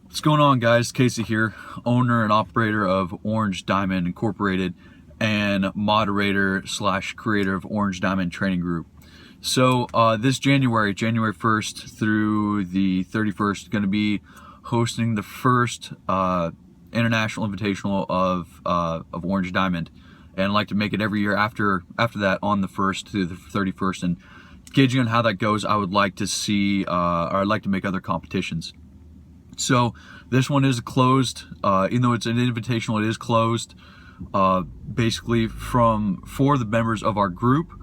What's going on, guys? Casey here, owner and operator of Orange Diamond Incorporated and moderator slash creator of Orange Diamond Training Group. So this January 1st through the 31st, going to be hosting the first international invitational of Orange Diamond, and I'd like to make it every year after that on the 1st through the 31st. And gauging on how that goes, I would like to see, or I'd like to make other competitions. So this one is closed, even though it's an invitational, it is closed basically for the members of our group,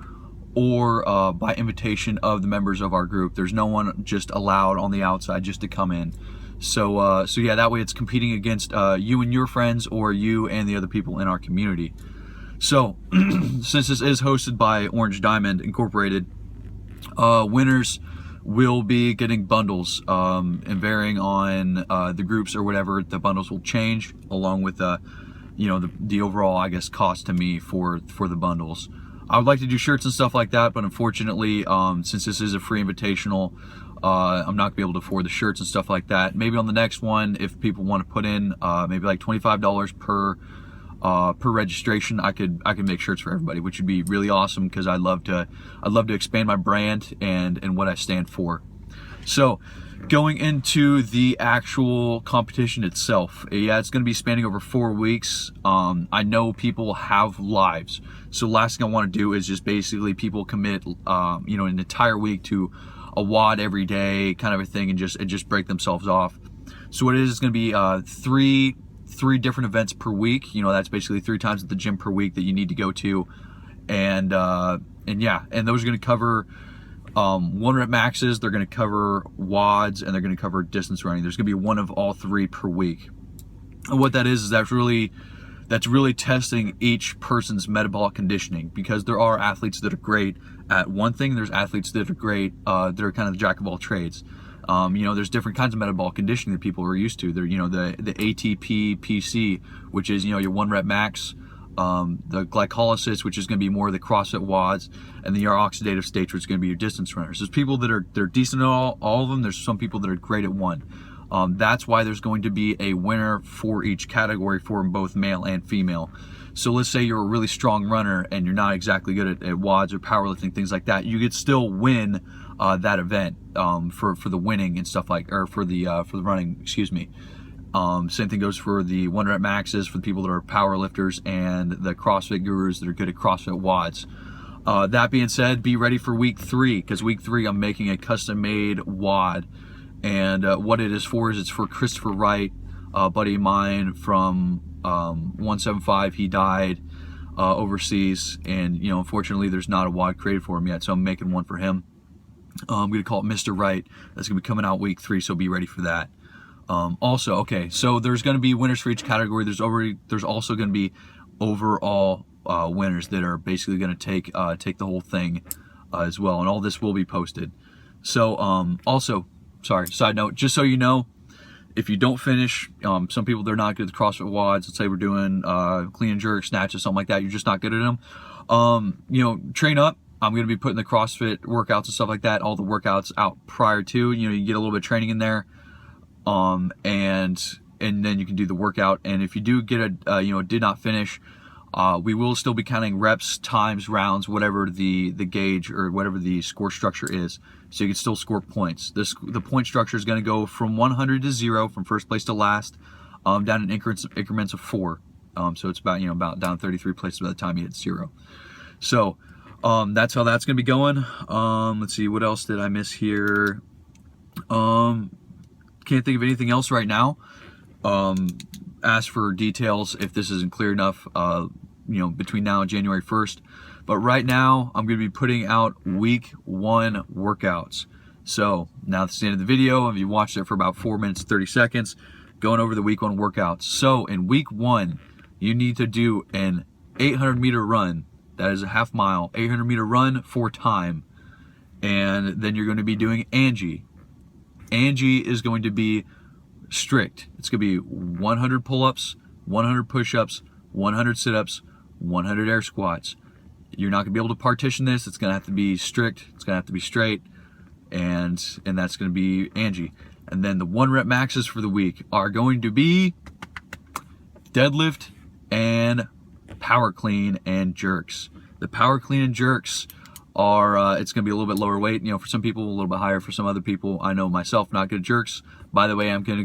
or by invitation of the members of our group. There's no one just allowed on the outside just to come in. So yeah, that way it's competing against you and your friends, or you and the other people in our community. So since this is hosted by Orange Diamond Incorporated, winners will be getting bundles, and varying on the groups or whatever, the bundles will change along with the overall, I guess, cost to me for the bundles. I would like to do shirts and stuff like that, but unfortunately, since this is a free invitational, I'm not gonna be able to afford the shirts and stuff like that. Maybe on the next one, if people want to put in maybe like $25 per registration, I could make shirts for everybody, which would be really awesome, because I'd love to expand my brand and what I stand for. So going into the actual competition itself, yeah, it's going to be spanning over 4 weeks. I know people have lives, so last thing I want to do is just basically people commit an entire week to a WOD every day kind of a thing, and just break themselves off. So what it is going to be three different events per week. That's basically 3 times at the gym per week that you need to go to, and yeah, and those are going to cover 1 rep maxes, they're going to cover WODs, and they're going to cover distance running. There's going to be one of all 3 per week. And what that is that's really testing each person's metabolic conditioning, because there are athletes that are great at one thing, there's athletes that are great that are kind of the jack of all trades. There's different kinds of metabolic conditioning that people are used to. They're, the ATP PC, which is, your 1 rep max, the glycolysis, which is going to be more of the CrossFit WODs, and then your oxidative states, which is going to be your distance runners. There's people they're decent at all of them. There's some people that are great at one. That's why there's going to be a winner for each category for both male and female. So let's say you're a really strong runner and you're not exactly good at WODs or powerlifting, things like that. You could still win that event for the winning and stuff for the running. Excuse me. Same thing goes for the 1 rep maxes for the people that are power lifters, and the CrossFit gurus that are good at CrossFit WODs. That being said, be ready for week 3, because week 3 I'm making a custom made WOD, and what it is for is it's for Christopher Wright, a buddy of mine from 175. He died overseas, and unfortunately there's not a WOD created for him yet, so I'm making one for him. I'm going to call it Mr. Wright. That's going to be coming out week 3, so be ready for that. Also, okay, so there's going to be winners for each category. There's also going to be overall winners that are basically going to take the whole thing as well, and all this will be posted. So also, sorry, side note, just so you know, if you don't finish, some people, they're not good at CrossFit WODs. Let's say we're doing clean and jerk, snatches, something like that. You're just not good at them. Train up. I'm going to be putting the CrossFit workouts and stuff like that, all the workouts out prior to. You get a little bit of training in there, and then you can do the workout. And if you do get did not finish, we will still be counting reps, times, rounds, whatever the gauge or whatever the score structure is. So you can still score points. The point structure is going to go from 100 to 0, from first place to last, down in increments of 4. So it's about down 33 places by the time you hit 0. So that's how that's going to be going. Let's see, what else did I miss here? Can't think of anything else right now. Ask for details if this isn't clear enough, between now and January 1st. But right now, I'm going to be putting out week 1 workouts. So now that's the end of the video. If you watched it for about 4 minutes, 30 seconds, going over the week 1 workouts. So in week 1, you need to do an 800-meter run. That is a half mile, 800-meter run for time. And then you're going to be doing Angie. Angie is going to be strict. It's going to be 100 pull-ups, 100 push-ups, 100 sit-ups, 100 air squats. You're not going to be able to partition this. It's going to have to be strict. It's going to have to be straight. And that's going to be Angie. And then the 1 rep maxes for the week are going to be deadlift and power clean and jerks. The power clean and jerks are, it's going to be a little bit lower weight, you know, for some people, a little bit higher for some other people. I know myself, not good at jerks. By the way, I am going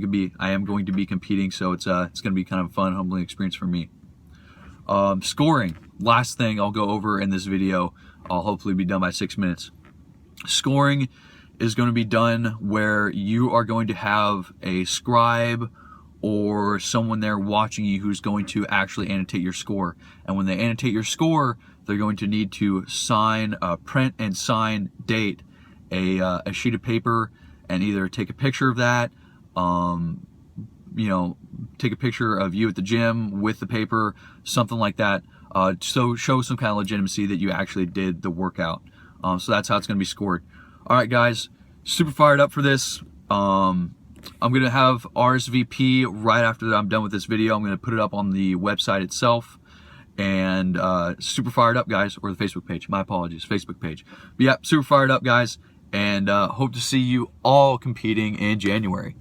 to be competing, so it's going to be kind of a fun, humbling experience for me. Scoring, last thing I'll go over in this video. I'll hopefully be done by 6 minutes. Scoring is going to be done where you are going to have a scribe or someone there watching you who's going to actually annotate your score. And when they annotate your score, they're going to need to sign, print and sign, date a sheet of paper, and either take a picture of that, you know, take a picture of you at the gym with the paper, something like that, so show some kind of legitimacy that you actually did the workout. So that's how it's going to be scored. All right, guys, super fired up for this. I'm going to have RSVP right after that I'm done with this video. I'm going to put it up on the website itself. And super fired up, guys, or the Facebook page. My apologies, Facebook page. But yeah, super fired up, guys, and hope to see you all competing in January.